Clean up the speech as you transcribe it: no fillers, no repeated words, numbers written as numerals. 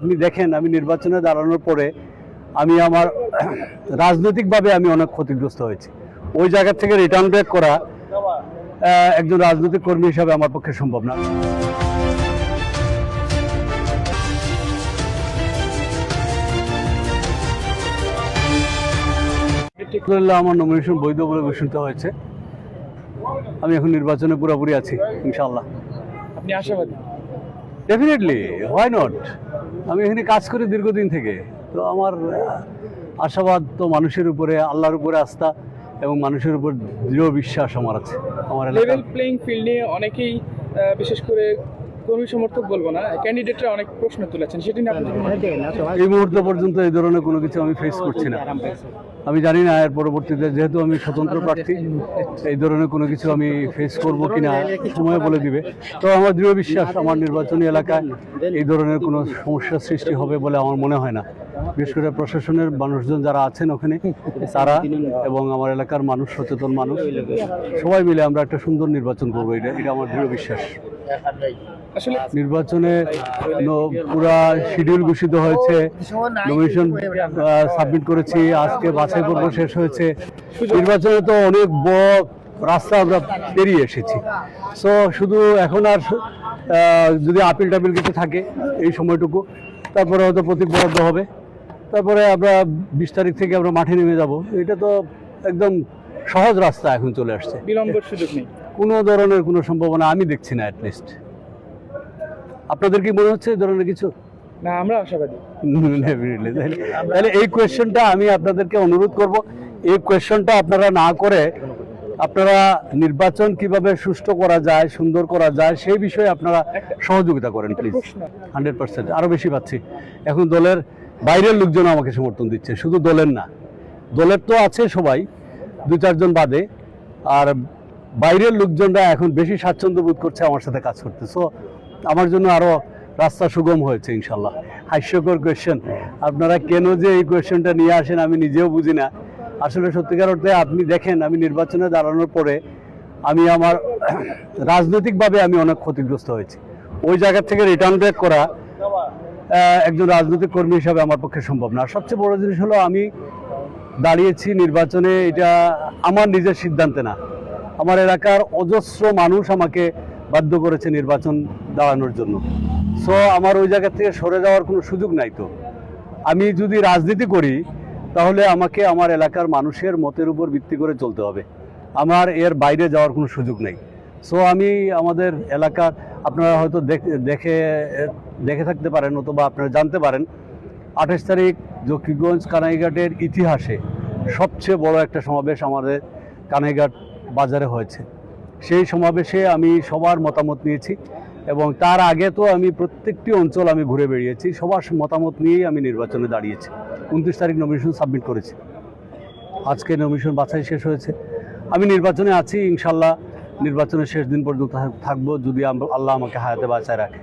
আপনি দেখেন আমি নির্বাচনে দাঁড়ানোর পরে আমি আমার রাজনৈতিকভাবে আমি অনেক ক্ষতিগ্রস্ত হয়েছি। ওই জায়গা থেকে রিটার্ন ব্যাক করা একজন রাজনৈতিক কর্মী হিসাবে আমার পক্ষে সম্ভব না। আমার নমিনেশন বৈধ বলে ঘোষিত হয়েছে। আমি এখন নির্বাচনে পুরোপুরি আছি ইনশাআল্লাহ। আপনি আশাবাদী? Definitely, why not. আমি এখানে কাজ করি দীর্ঘদিন থেকে, তো আমার আশাবাদ তো মানুষের উপরে, আল্লাহর উপরে আস্থা এবং মানুষের উপর দৃঢ় বিশ্বাস আমার আছে। আমার লেভেল প্লেইং ফিল্ড নিয়ে অনেকেই বিশেষ করে কর্মী সমর্থক বলবো না, ক্যান্ডিডেটরা অনেক প্রশ্ন তুলেছেন, সেটি নিয়ে আপনি এই মুহূর্ত পর্যন্ত এই ধরনের কোনো কিছু আমি ফেস করছি না। আমি জানি না এর পরবর্তীতে, যেহেতু আমি স্বতন্ত্র প্রার্থী, এই ধরনের কোনো কিছু আমি ফেস করব কিনা সময় বলে দিবে। তো আমার দৃঢ় বিশ্বাস আমার নির্বাচনী এলাকায় এই ধরনের কোনো সমস্যার সৃষ্টি হবে বলে আমার মনে হয় না। বিশেষ করে প্রশাসনের মানুষজন যারা আছেন ওখানে, তারা এবং আমার এলাকার মানুষ, সচেতন মানুষ, সবাই মিলে আমরা একটা সুন্দর নির্বাচন করবো, এটা আমার দৃঢ় বিশ্বাস। আসলে নির্বাচনে পুরা শিডিউল ঘোষিত হয়েছে, নমিনেশন সাবমিট করেছি, আজকে বাছাই পর্ব শেষ হয়েছে। নির্বাচনে তো অনেক বড় রাস্তা আমরা পেরিয়ে এসেছি। সো শুধু এখন আর যদি আপিল টাপিল কিছু থাকে এই সময়টুকু, তারপরে হয়তো প্রতীক বরাদ্দ হবে, তারপরে আমরা 20 তারিখ থেকে আমরা মাঠে নেমে যাব। এটা তো একদম সহজ রাস্তা এখন চলে আসছে, বিলম্বের সুযোগ নেই, কোনো ধরনের কোনো সম্ভাবনা আমি দেখছি না। অ্যাটলিস্ট আপনাদের কি মনে হচ্ছে এই ধরনের কিছু? না, আমরা আশাবাদী। তাহলে এই কোয়েশ্চেনটা আমি আপনাদেরকে অনুরোধ করব, এই কোয়েশ্চেনটা আপনারা না করে আপনারা নির্বাচন কিভাবে সুষ্ঠু করা যায়, সুন্দর করা যায়, সেই বিষয়ে আপনারা সহযোগিতা করেন প্লিজ। 100% আরও বেশি পাচ্ছি। এখন দলের বাইরের লোকজন আমাকে সমর্থন দিচ্ছে, শুধু দলের না, দলের তো আছে সবাই 2-4 জন বাদে, আর বাইরের লোকজনরা এখন বেশি স্বাচ্ছন্দ্য বোধ করছে আমার সাথে কাজ করতে। সো আমার জন্য আরও রাস্তা সুগম হয়েছে ইনশাল্লাহ। হাস্যকর কোয়েশ্চেন, আপনারা কেন যে এই কোয়েশ্চেনটা নিয়ে আসেন আমি নিজেও বুঝি না। আসলে সত্যিকার অর্থে আপনি দেখেন আমি নির্বাচনে দাঁড়ানোর পরে আমি আমার রাজনৈতিকভাবে আমি অনেক ক্ষতিগ্রস্ত হয়েছি। ওই জায়গা থেকে রিটার্ন ব্যাক করা একজন রাজনৈতিক কর্মী হিসাবে আমার পক্ষে সম্ভব না। সবচেয়ে বড় জিনিস হলো আমি দাঁড়িয়েছি নির্বাচনে, এটা আমার নিজের সিদ্ধান্তে না, আমার এলাকার অজস্র মানুষ আমাকে বাধ্য করেছে নির্বাচন দাঁড়ানোর জন্য। সো আমার ওই জায়গা থেকে সরে যাওয়ার কোনো সুযোগ নাই। তো আমি যদি রাজনীতি করি তাহলে আমাকে আমার এলাকার মানুষের মতের উপর ভিত্তি করে চলতে হবে, আমার এর বাইরে যাওয়ার কোনো সুযোগ নেই। সো আমি আমাদের এলাকার, আপনারা হয়তো দেখে থাকতে পারেন অথবা আপনারা জানতে পারেন, 28 তারিখ জকিগঞ্জ কানাইঘাটের ইতিহাসে সবচেয়ে বড় একটা সমাবেশ আমাদের কানাইঘাট বাজারে হয়েছে। সেই সমাবেশে আমি সবার মতামত নিয়েছি এবং তার আগে তো আমি প্রত্যেকটি অঞ্চল আমি ঘুরে বেরিয়েছি, সবার মতামত নিয়েই আমি নির্বাচনে দাঁড়িয়েছি। 29 তারিখ নমিনেশন সাবমিট করেছি, আজকে নমিনেশন বাছাই শেষ হয়েছে। আমি নির্বাচনে আছি ইনশাল্লাহ, নির্বাচনের শেষ দিন পর্যন্ত থাকবো যদি আল্লাহ আমাকে হায়াতে বাঁচায় রাখে।